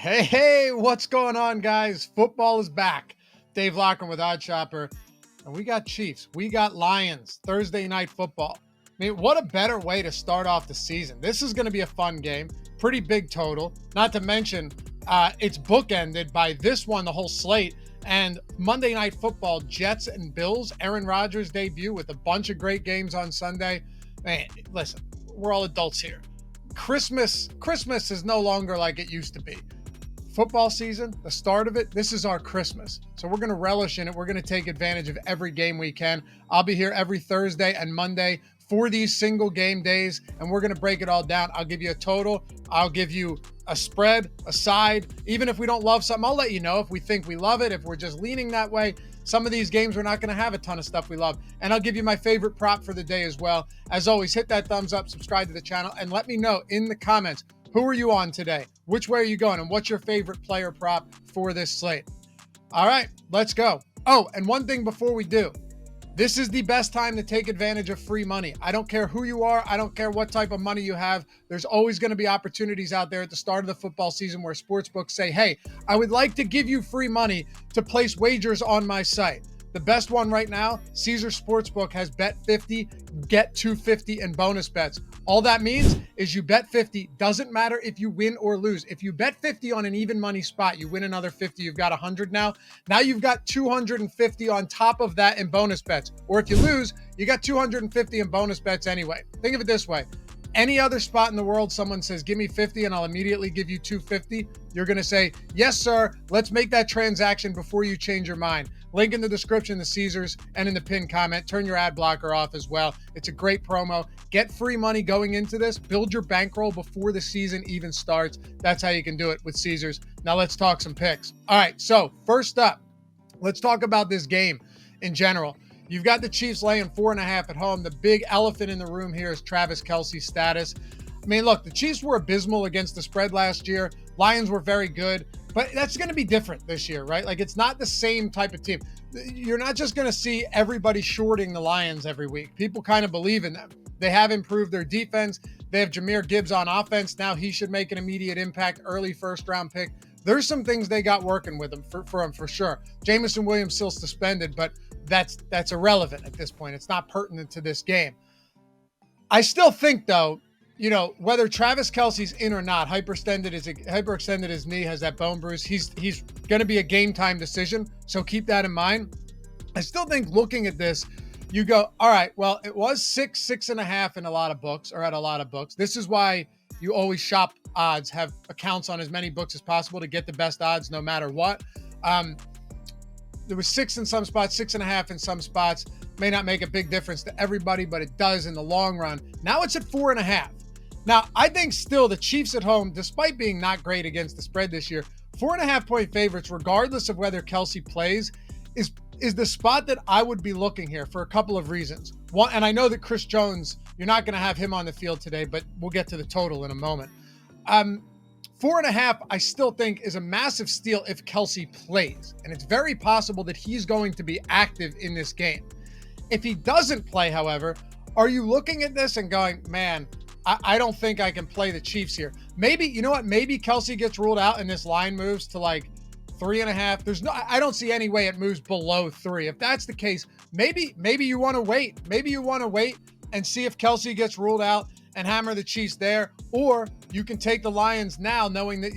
Hey, what's going on, guys? Football is back. Dave Loughy with Odd Shopper, and we got Chiefs. We got Lions. Thursday night football. I mean, what a better way to start off the season. This is going to be a fun game. Pretty big total. Not to mention, it's bookended by this one, the whole slate. And Monday Night Football, Jets and Bills. Aaron Rodgers' debut with a bunch of great games on Sunday. Man, listen, we're all adults here. Christmas is no longer like it used to be. Football season, the start of it, this is our Christmas. So we're going to relish in it. We're going to take advantage of every game we can. I'll be here every Thursday and Monday for these single game days, and we're going to break it all down. I'll give you a total. I'll give you a spread, a side. Even if we don't love something, I'll let you know if we think we love it, if we're just leaning that way. Some of these games, we're not going to have a ton of stuff we love. And I'll give you my favorite prop for the day as well. As always, hit that thumbs up, subscribe to the channel, and let me know in the comments, who are you on today? Which way are you going? And what's your favorite player prop for this slate? All right, let's go. Oh, and one thing before we do. This is the best time to take advantage of free money. I don't care who you are. I don't care what type of money you have. There's always going to be opportunities out there at the start of the football season where sportsbooks say, hey, I would like to give you free money to place wagers on my site. The best one right now, Caesar Sportsbook has bet 50, get 250 in bonus bets. All that means is you bet 50, doesn't matter if you win or lose. If you bet 50 on an even money spot, you win another 50, you've got 100 now. Now you've got 250 on top of that in bonus bets. Or if you lose, you got 250 in bonus bets anyway. Think of it this way. Any other spot in the world, someone says, give me 50 and I'll immediately give you 250. You're going to say, yes, sir. Let's make that transaction before you change your mind. Link in the description, the Caesars, and in the pinned comment. Turn your ad blocker off as well. It's a great promo. Get free money going into this. Build your bankroll before the season even starts. That's how you can do it with Caesars. Now let's talk some picks. All right, so first up, let's talk about this game in general. You've got the Chiefs laying 4.5 at home. The big elephant in the room here is Travis Kelce's status. I mean, look, the Chiefs were abysmal against the spread last year. Lions were very good, but that's going to be different this year, right? Like, it's not the same type of team. You're not just going to see everybody shorting the Lions every week. People kind of believe in them. They have improved their defense. They have Jahmyr Gibbs on offense. Now he should make an immediate impact, early first-round pick. There's some things they got working with him for him for sure. Jameson Williams still suspended, but that's irrelevant at this point. It's not pertinent to this game. I still think, though, you know, whether Travis Kelce's in or not, hyperextended his knee, has that bone bruise. He's going to be a game time decision, so keep that in mind. I still think looking at this, you go, all right, well, it was 6.5 in a lot of books, or at a lot of books. This is why you always shop odds, have accounts on as many books as possible to get the best odds no matter what. There was 6 in some spots, 6.5 in some spots. May not make a big difference to everybody, but it does in the long run. Now it's at 4.5. Now, I think still the Chiefs at home, despite being not great against the spread this year, 4.5 point favorites, regardless of whether Kelce plays, is the spot that I would be looking here for a couple of reasons. One, and I know that Chris Jones, you're not going to have him on the field today, but we'll get to the total in a moment. 4.5, I still think, is a massive steal if Kelce plays. And it's very possible that he's going to be active in this game. If he doesn't play, however, are you looking at this and going, man, I don't think I can play the Chiefs here. Maybe, you know what? Maybe Kelce gets ruled out and this line moves to like 3.5. I don't see any way it moves below 3. If that's the case, maybe you want to wait. Maybe you want to wait and see if Kelce gets ruled out and hammer the Chiefs there, or you can take the Lions now knowing that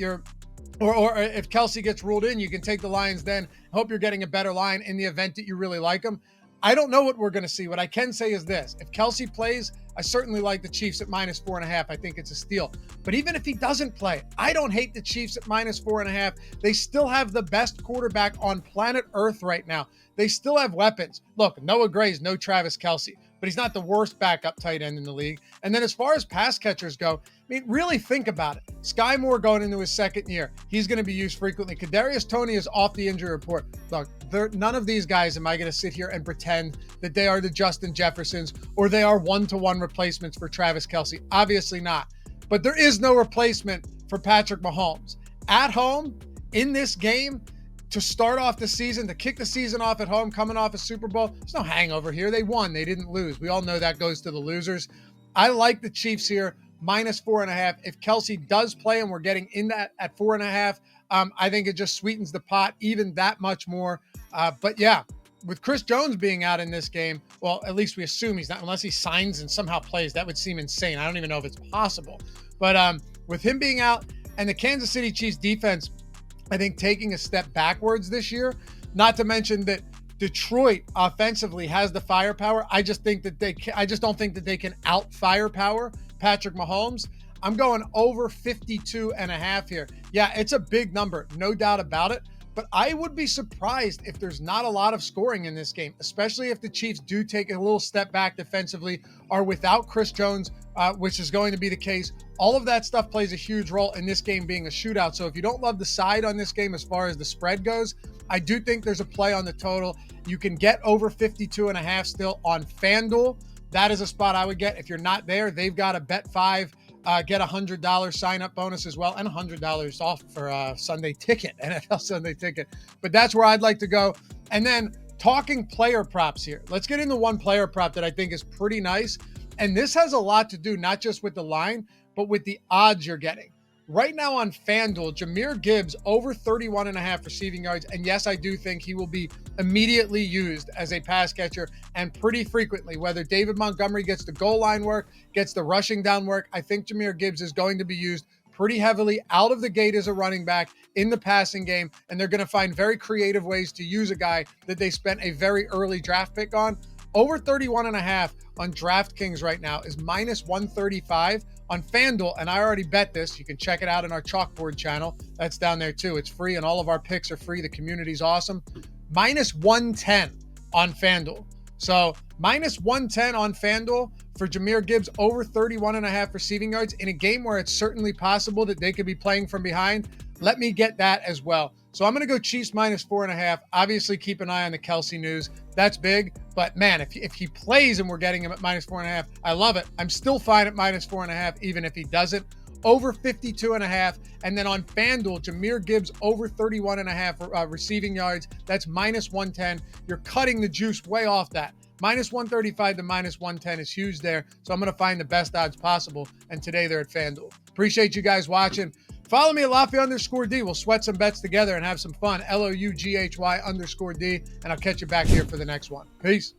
or if Kelce gets ruled in, you can take the Lions then, hope you're getting a better line in the event that you really like them. I don't know what we're going to see. What I can say is this. If Kelce plays, I certainly like the Chiefs at -4.5. I think it's a steal. But even if he doesn't play, I don't hate the Chiefs at -4.5. They still have the best quarterback on planet Earth right now. They still have weapons. Look, Noah Gray's no Travis Kelce, but he's not the worst backup tight end in the league. And then as far as pass catchers go, I mean, really think about it. Sky Moore going into his second year. He's going to be used frequently. Kadarius Toney is off the injury report. Look, none of these guys am I going to sit here and pretend that they are the Justin Jeffersons or they are one-to-one replacements for Travis Kelce. Obviously not. But there is no replacement for Patrick Mahomes. At home, in this game, to start off the season, to kick the season off at home, coming off a Super Bowl, there's no hangover here. They won. They didn't lose. We all know that goes to the losers. I like the Chiefs here, -4.5. If Kelsey does play and we're getting in that at 4.5, I think it just sweetens the pot even that much more. But yeah, with Chris Jones being out in this game, well, at least we assume he's not, unless he signs and somehow plays. That would seem insane. I don't even know if it's possible. But with him being out and the Kansas City Chiefs defense, I think taking a step backwards this year, not to mention that Detroit offensively has the firepower. I just don't think that they can out firepower Patrick Mahomes. I'm going over 52.5 here. Yeah, it's a big number, no doubt about it. But I would be surprised if there's not a lot of scoring in this game, especially if the Chiefs do take a little step back defensively, are without Chris Jones, which is going to be the case. All of that stuff plays a huge role in this game being a shootout. So if you don't love the side on this game as far as the spread goes, I do think there's a play on the total. You can get over 52.5 still on FanDuel. That is a spot I would get. If you're not there, they've got a bet 5. Get $100 sign-up bonus as well, and $100 off for a Sunday ticket, NFL Sunday ticket. But that's where I'd like to go. And then talking player props here. Let's get into one player prop that I think is pretty nice. And this has a lot to do not just with the line, but with the odds you're getting. Right now on FanDuel, Jahmyr Gibbs over 31.5 receiving yards. And yes, I do think he will be immediately used as a pass catcher and pretty frequently, whether David Montgomery gets the goal line work, gets the rushing down work. I think Jahmyr Gibbs is going to be used pretty heavily out of the gate as a running back in the passing game. And they're going to find very creative ways to use a guy that they spent a very early draft pick on. Over 31.5 on DraftKings right now is -135 on FanDuel, and I already bet this. You can check it out in our chalkboard channel. That's down there too. It's free, and all of our picks are free. The community's awesome. -110 on FanDuel. So -110 on FanDuel for Jahmyr Gibbs over 31.5 receiving yards in a game where it's certainly possible that they could be playing from behind. Let me get that as well. So I'm going to go Chiefs -4.5. Obviously, keep an eye on the Kelsey news. That's big. But, man, if he plays and we're getting him at -4.5, I love it. I'm still fine at -4.5, even if he doesn't. Over 52.5. And then on FanDuel, Jahmyr Gibbs over 31.5 receiving yards. That's -110. You're cutting the juice way off that. -135 to -110 is huge there. So I'm going to find the best odds possible. And today they're at FanDuel. Appreciate you guys watching. Follow me at Loughy_D. We'll sweat some bets together and have some fun. LOUGHY_D. And I'll catch you back here for the next one. Peace.